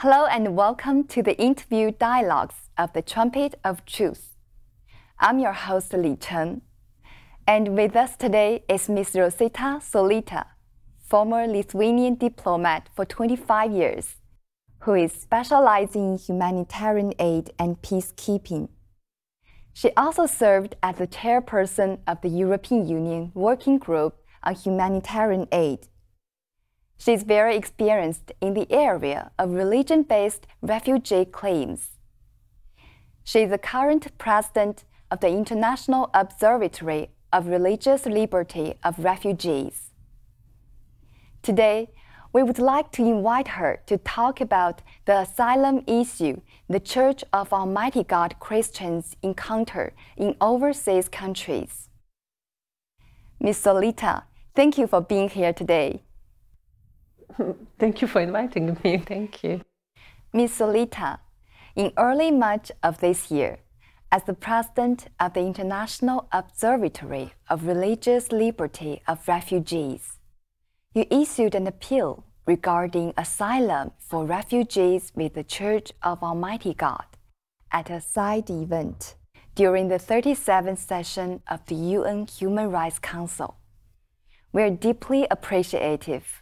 Hello and welcome to the interview dialogues of the Trumpet of Truth. I'm your host Li Chen, and with us today is Ms. Rosita Šorytė, former Lithuanian diplomat for 25 years, who is specializing in humanitarian aid and peacekeeping. She also served as the chairperson of the European Union Working Group on Humanitarian Aid. She is very experienced in the area of religion-based refugee claims. She is the current president of the International Observatory of Religious Liberty of Refugees. Today, we would like to invite her to talk about the asylum issue the Church of Almighty God Christians encounter in overseas countries. Ms. Šorytė, thank you for being here today. Thank you for inviting me. Thank you. Ms. Šorytė, in early March of this year, as the president of the International Observatory of Religious Liberty of Refugees, you issued an appeal regarding asylum for refugees with the Church of Almighty God at a side event during the 37th session of the UN Human Rights Council. We are deeply appreciative.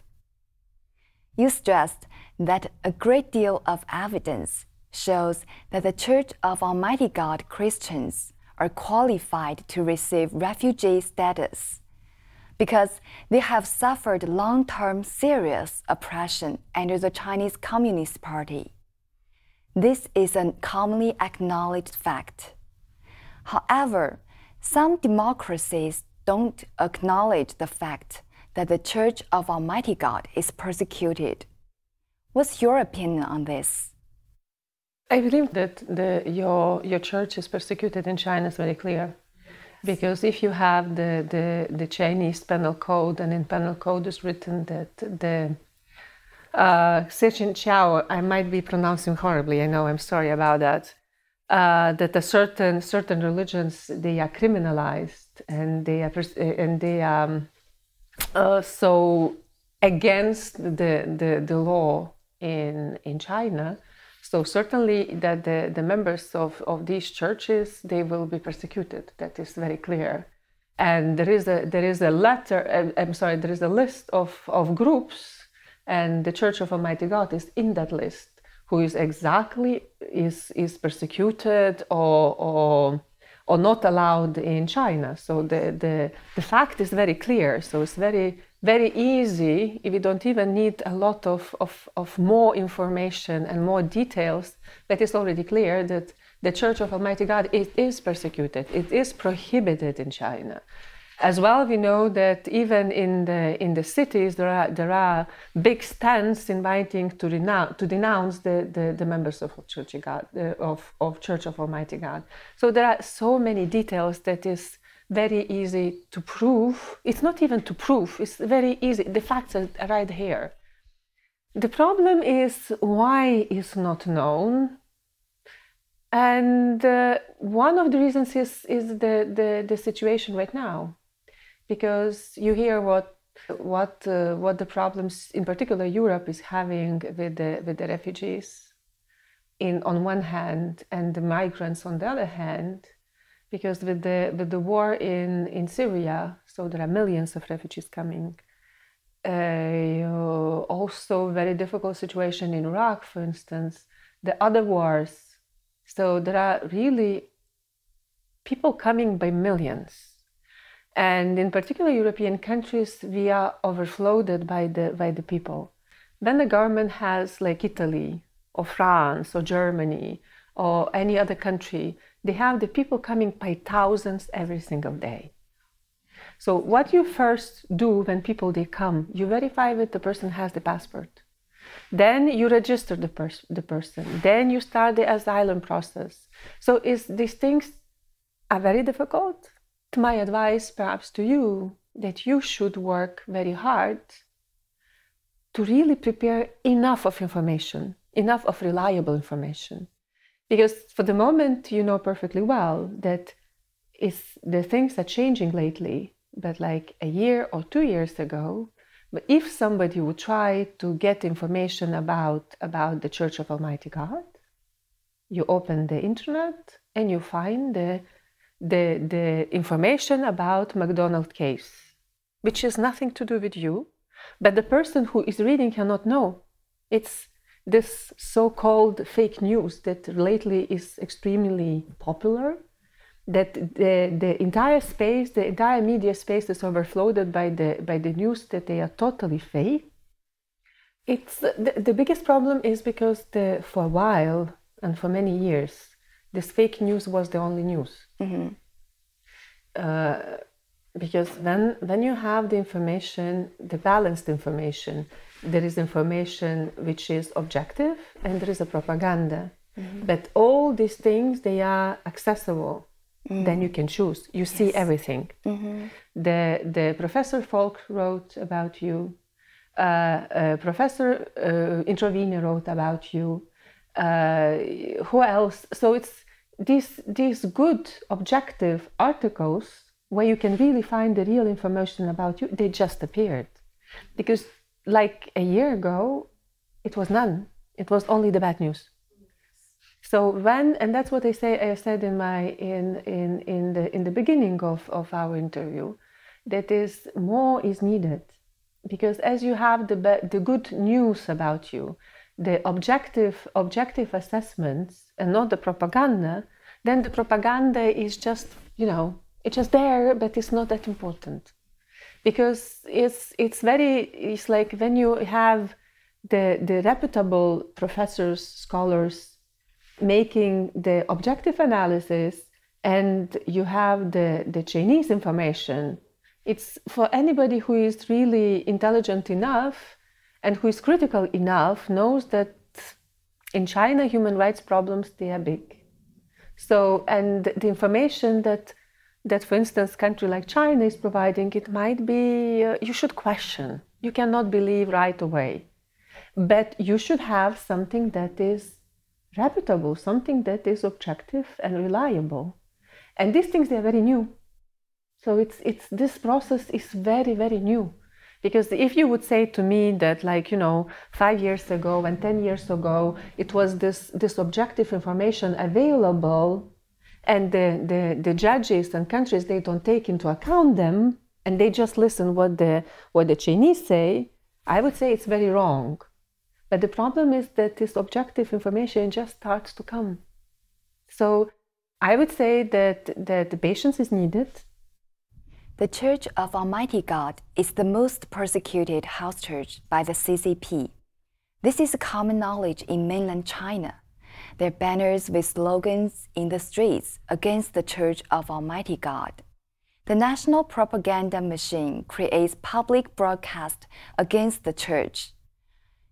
You stressed that a great deal of evidence shows that the Church of Almighty God Christians are qualified to receive refugee status because they have suffered long-term serious oppression under the Chinese Communist Party. This is a commonly acknowledged fact. However, some democracies don't acknowledge the fact that the Church of Almighty God is persecuted. What's your opinion on this? I believe that your church is persecuted in China is very clear. Because if you have the Chinese penal code, and in penal code is written that the I might be pronouncing horribly, I know, I'm sorry about that, that certain religions, they are criminalized and they are so against the law in China. So certainly that the members of these churches, they will be persecuted. That is very clear. And there is a list of groups, and the Church of Almighty God is in that list, who is persecuted or not allowed in China. So the fact is very clear. So it's very, very easy, if you don't even need a lot of more information and more details, that is already clear that the Church of Almighty God is persecuted. It is prohibited in China. As well, we know that even in the cities there are big stands inviting to denounce the members of Church of God, of Church of Almighty God. So there are so many details that is very easy to prove. It's not even to prove. It's very easy. The facts are right here. The problem is why it's not known. And one of the reasons is the situation right now. Because you hear what the problems, in particular Europe, is having with the refugees on one hand, and the migrants on the other hand, because with the war in Syria, so there are millions of refugees coming. Also very difficult situation in Iraq, for instance, the other wars. So there are really people coming by millions. And in particular European countries, we are overflowed by the people. Then the government has, like Italy or France or Germany or any other country, they have the people coming by thousands every single day. So what you first do when they come, you verify that the person has the passport. Then you register the person. Then you start the asylum process. So these things are very difficult. My advice perhaps to you, that you should work very hard to really prepare enough of information, enough of reliable information. Because for the moment, you know perfectly well that the things are changing lately, but like a year or 2 years ago, But if somebody would try to get information about the Church of Almighty God, you open the internet and you find the information about McDonald case, which has nothing to do with you, but the person who is reading cannot know. It's this so-called fake news that lately is extremely popular, that the entire space, the entire media space is overflowed by the news that they are totally fake. It's the biggest problem is because for a while and for many years, this fake news was the only news. Mm-hmm. Because when you have the information, the balanced information, there is information which is objective and there is a propaganda. Mm-hmm. But all these things, they are accessible. Mm-hmm. Then you can choose. You see everything. Mm-hmm. The Professor Falk wrote about you. Professor Introvini wrote about you. Who else? So it's these good objective articles where you can really find the real information about you. They just appeared, because like a year ago, it was none. It was only the bad news. So and that's what I said in the beginning of our interview, that is more is needed, because as you have the good news about you, the objective assessments and not the propaganda, then the propaganda is just, it's just there, but it's not that important. Because it's like when you have the reputable professors, scholars making the objective analysis, and you have the Chinese information, it's for anybody who is really intelligent enough and who is critical enough knows that in China, human rights problems, they are big. So, and the information that for instance, country like China is providing, it might be, you should question. You cannot believe right away. But you should have something that is reputable, something that is objective and reliable. And these things, they are very new. So this process is very, very new. Because if you would say to me that 5 years ago and 10 years ago, it was this objective information available, and the judges and countries, they don't take into account them, and they just listen what the Chinese say, I would say it's very wrong. But the problem is that this objective information just starts to come. So I would say that the patience is needed. The Church of Almighty God is the most persecuted house church by the CCP. This is common knowledge in mainland China. Their banners with slogans in the streets against the Church of Almighty God. The national propaganda machine creates public broadcast against the church.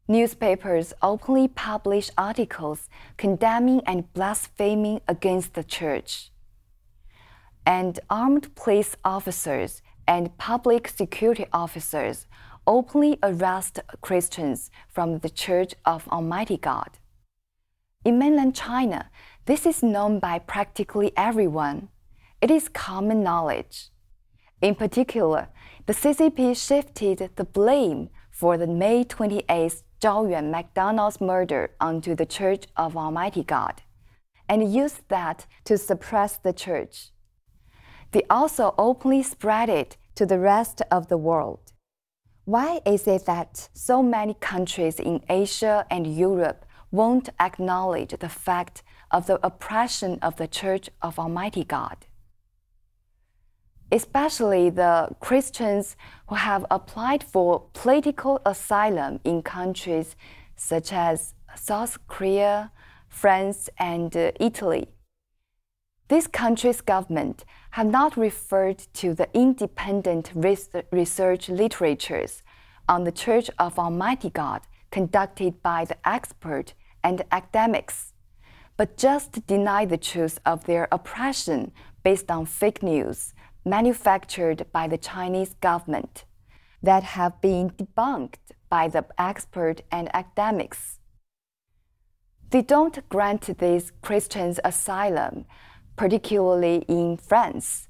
Newspapers openly publish articles condemning and blaspheming against the church. And armed police officers and public security officers openly arrest Christians from the Church of Almighty God. In mainland China, this is known by practically everyone. It is common knowledge. In particular, the CCP shifted the blame for the May 28th Zhaoyuan McDonald's murder onto the Church of Almighty God, and used that to suppress the church. They also openly spread it to the rest of the world. Why is it that so many countries in Asia and Europe won't acknowledge the fact of the oppression of the Church of Almighty God? Especially the Christians who have applied for political asylum in countries such as South Korea, France, and Italy. These countries' government have not referred to the independent research literatures on the Church of Almighty God conducted by the expert and academics, but just deny the truth of their oppression based on fake news manufactured by the Chinese government that have been debunked by the expert and academics. They don't grant these Christians asylum, particularly in France,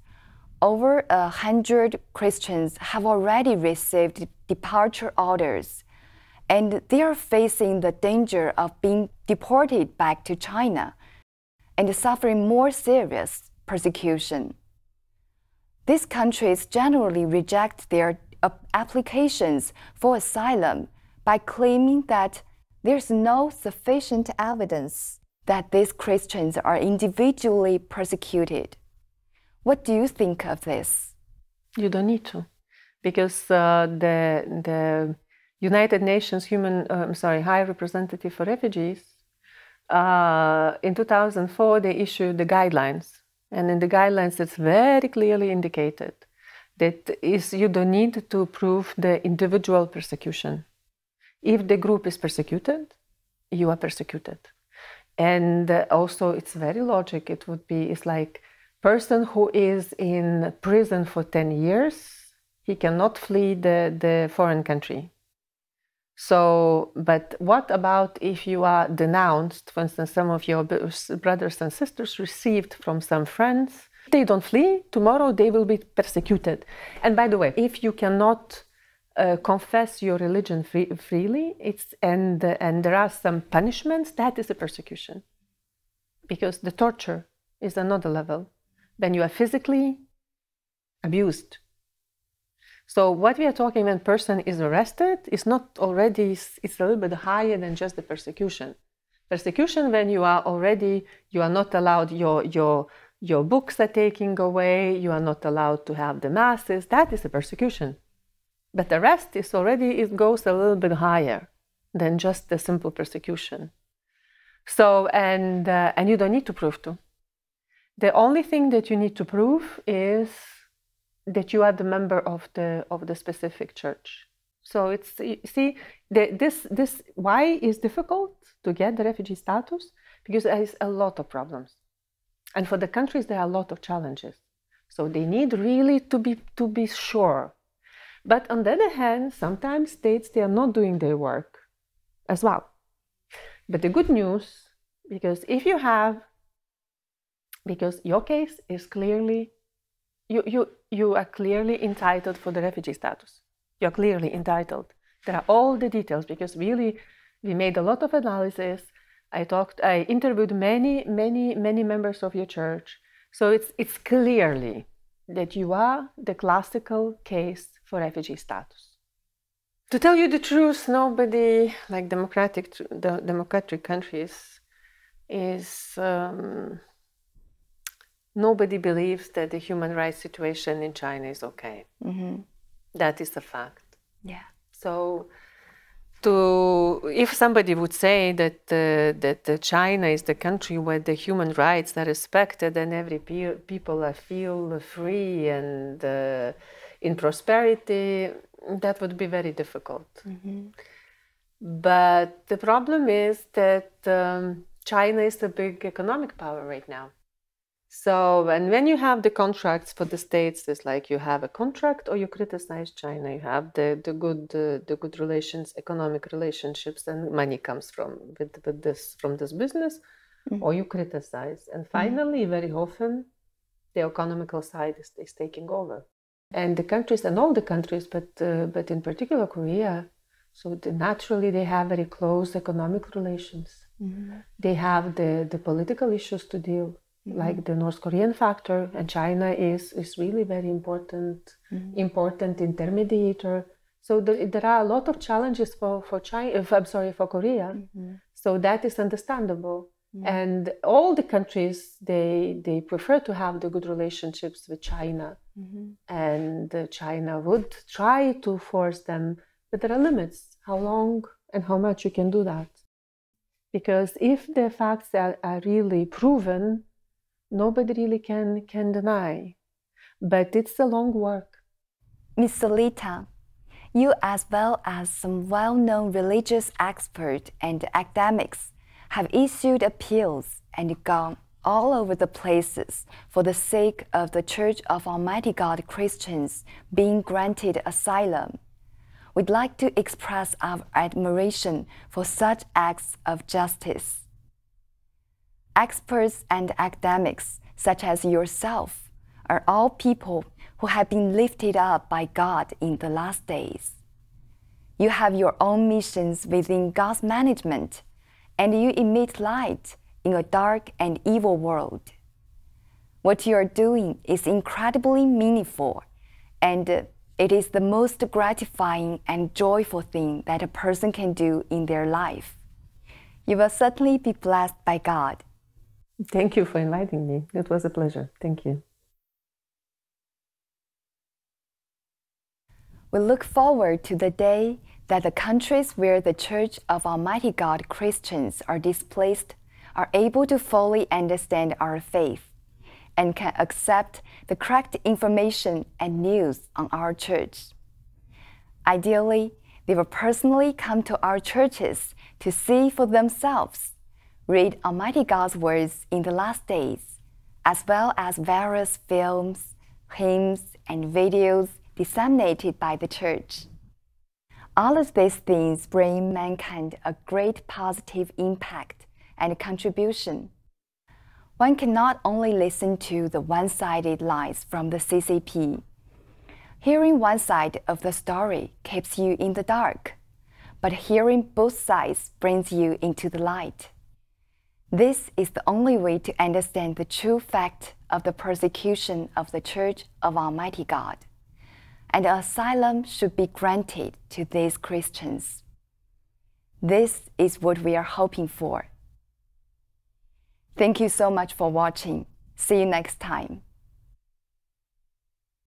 over 100 Christians have already received departure orders, and they are facing the danger of being deported back to China and suffering more serious persecution. These countries generally reject their applications for asylum by claiming that there's no sufficient evidence that these Christians are individually persecuted. What do you think of this? You don't need to, because the United Nations High Representative for Refugees, in 2004 they issued the guidelines, and in the guidelines it's very clearly indicated that you don't need to prove the individual persecution. If the group is persecuted, you are persecuted. And also it's very logic. It's like person who is in prison for 10 years, he cannot flee the foreign country. So, but what about if you are denounced? For instance, some of your brothers and sisters received from some friends, they don't flee, tomorrow they will be persecuted. And by the way, if you cannot confess your religion freely, and there are some punishments, that is a persecution. Because the torture is another level. When you are physically abused. So what we are talking when person is arrested is not already, it's a little bit higher than just the persecution. Persecution when you are not allowed, your books are taken away, you are not allowed to have the masses, that is a persecution. But arrest is already, it goes a little bit higher than just the simple persecution. So, and you don't need to prove to. The only thing that you need to prove is that you are the member of the specific church. So it's, see, this why is difficult to get the refugee status? Because there is a lot of problems. And for the countries, there are a lot of challenges. So they need really to be sure. But on the other hand, sometimes states, they are not doing their work as well. But the good news, because your case is clearly, you are clearly entitled for the refugee status. You're clearly entitled. There are all the details, because really, we made a lot of analysis. I interviewed many members of your church. So it's clearly that you are the classical case for refugee status. To tell you the truth, nobody, like the democratic countries, nobody believes that the human rights situation in China is okay. Mm-hmm. That is a fact. Yeah. So, if somebody would say that China is the country where the human rights are respected and every people feel free and in prosperity, that would be very difficult. Mm-hmm. But the problem is that China is a big economic power right now. So, and when you have the contracts for the states, it's like you have a contract or you criticize China. You have the good relations, economic relationships, and money comes from this business, mm-hmm. or you criticize. And finally, mm-hmm. very often, the economical side is taking over. And the countries, and all the countries, but in particular Korea, so naturally they have very close economic relations. Mm-hmm. They have the political issues to deal. Mm-hmm. Like the North Korean factor, and China is really very important, mm-hmm. important intermediator. So there are a lot of challenges for Korea. Mm-hmm. So that is understandable. Mm-hmm. And all the countries, they prefer to have the good relationships with China. Mm-hmm. And China would try to force them, but there are limits, how long and how much you can do that. Because if the facts are really proven, nobody really can deny, but it's a long work. Ms. Rosita, you as well as some well-known religious experts and academics have issued appeals and gone all over the places for the sake of the Church of Almighty God Christians being granted asylum. We'd like to express our admiration for such acts of justice. Experts and academics, such as yourself, are all people who have been lifted up by God in the last days. You have your own missions within God's management, and you emit light in a dark and evil world. What you are doing is incredibly meaningful, and it is the most gratifying and joyful thing that a person can do in their life. You will certainly be blessed by God. Thank you for inviting me. It was a pleasure. Thank you. We look forward to the day that the countries where the Church of Almighty God Christians are displaced are able to fully understand our faith and can accept the correct information and news on our church. Ideally, they will personally come to our churches to see for themselves, read Almighty God's words in the last days, as well as various films, hymns, and videos disseminated by the church. All of these things bring mankind a great positive impact and contribution. One cannot only listen to the one-sided lies from the CCP. Hearing one side of the story keeps you in the dark, but hearing both sides brings you into the light. This is the only way to understand the true fact of the persecution of the Church of Almighty God, and asylum should be granted to these Christians. This is what we are hoping for. Thank you so much for watching. See you next time.